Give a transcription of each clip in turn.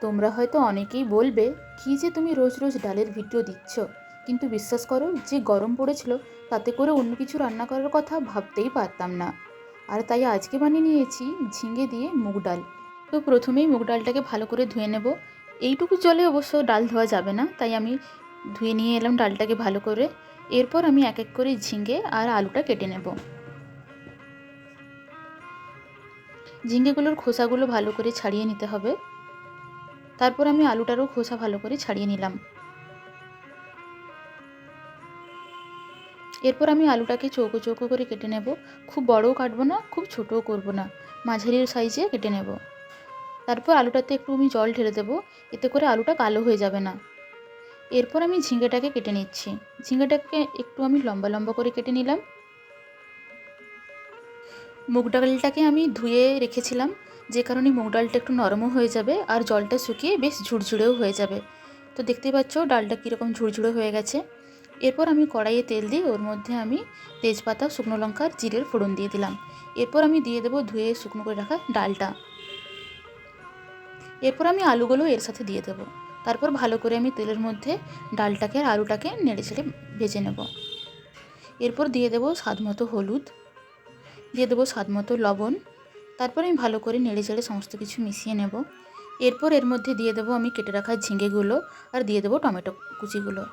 তোমরা হয়তো অনেকেই বলবে, কী যে তুমি রোজ রোজ ডালের ভিডিও দিচ্ছ, কিন্তু বিশ্বাস করো, যে গরম পড়েছিল তাতে করে অন্য কিছু রান্না করার কথা ভাবতেই পারতাম না। আর তাই আজকে বানিয়ে নিয়েছি ঝিঙে দিয়ে মুগ ডাল। তো প্রথমেই মুগ ডালটাকে ভালো করে ধুয়ে নেব। এইটুকু জলে অবশ্য ডাল ধোয়া যাবে না, তাই আমি ধুয়ে নিয়ে এলাম ডালটাকে ভালো করে। এরপর আমি এক এক করে ঝিঙে আর আলুটা কেটে নেব। ঝিঙেগুলোর খোসাগুলো ভালো করে ছাড়িয়ে নিতে হবে। তারপর আমি আলুটারও খোসা ভালো করে ছাড়িয়ে নিলাম। এরপর আমি আলুটাকে চৌকো চৌকো করে কেটে নেব। খুব বড়ও কাটবো না, খুব ছোটও করব না, মাঝারি সাইজে কেটে নেব। তারপর আলুটাতে একটু আমি জল ঢেলে দেবো, এতে করে আলুটা কালো হয়ে যাবে না। এরপর আমি ঝিঙেটাকে কেটে নিচ্ছি। ঝিঙেটাকে একটু আমি লম্বা লম্বা করে কেটে নিলাম। মুগ ডালটাকে আমি ধুয়ে রেখেছিলাম, যে কারণে মুগ ডালটা একটু নরমও হয়ে যাবে আর জলটা শুকিয়ে বেশ ঝুরঝুরেও হয়ে যাবে। তো দেখতেই পাচ্ছ ডালটা কীরকম ঝুরঝুরে হয়ে গেছে। এরপর আমি কড়াইয়ে তেল দিয়ে ওর মধ্যে আমি তেজপাতা, শুকনো লঙ্কা আর জিরের ফোড়ন দিয়ে দিলাম। এরপর আমি দিয়ে দেবো ধুয়ে শুকনো করে রাখা ডালটা। এরপর আমি আলুগুলো এর সাথে দিয়ে দেবো। তারপর ভালো করে আমি তেলের মধ্যে ডালটাকে আর আলুটাকে নেড়ে ছেড়ে ভেজে নেব। এরপর দিয়ে দেবো স্বাদ মতো হলুদ, দিয়ে দেবো স্বাদ মতো লবণ। তারপর আমি ভালো করে নেড়ে চেড়ে সমস্ত কিছু মিশিয়ে নেব। এরপর এর মধ্যে দিয়ে দেবো আমি কেটে রাখা ঝিঙেগুলো আর দিয়ে দেবো টমেটো কুচিগুলো।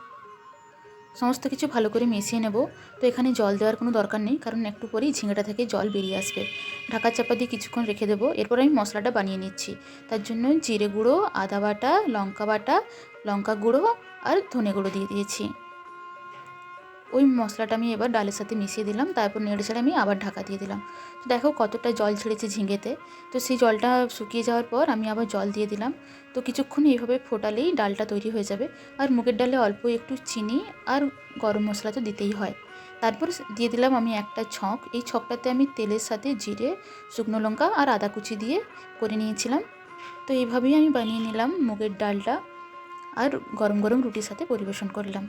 সমস্ত কিছু ভালো করে মিশিয়ে নেব। তো এখানে জল দেওয়ার কোনো দরকার নেই, কারণ একটু পরেই ঝিঙেটা থেকে জল বেরিয়ে আসবে। ঢাকা চাপা দিয়ে কিছুক্ষণ রেখে দেবো। এরপর আমি মশলাটা বানিয়ে নিচ্ছি। তার জন্য জিরে গুঁড়ো, আদা বাটা, লঙ্কা বাটা, লঙ্কা গুঁড়ো আর ধনে গুঁড়ো দিয়ে দিয়েছি। ওই মশলাটা আমি এবার ডালের সাথে মিশিয়ে দিলাম। তারপর নেড়ে চেড়ে আমি আবার ঢাকা দিয়ে দিলাম। তো দেখো কতটা জল ছেড়েছে ঝিঙেতে। তো সেই জলটা শুকিয়ে যাওয়ার পর আমি আবার জল দিয়ে দিলাম। তো কিছুক্ষণ এইভাবে ফোটালেই ডালটা তৈরি হয়ে যাবে। আর মুগের ডালে অল্প একটু চিনি আর গরম মশলা তো দিতেই হয়। তারপর দিয়ে দিলাম আমি একটা ছক। এই ছকটাতে আমি তেলের সাথে জিরে, শুকনো লঙ্কা আর আদা কুচি দিয়ে করে নিয়েছিলাম। তো এইভাবেই আমি বানিয়ে নিলাম মুগের ডালটা, আর গরম গরম রুটির সাথে পরিবেশন করলাম।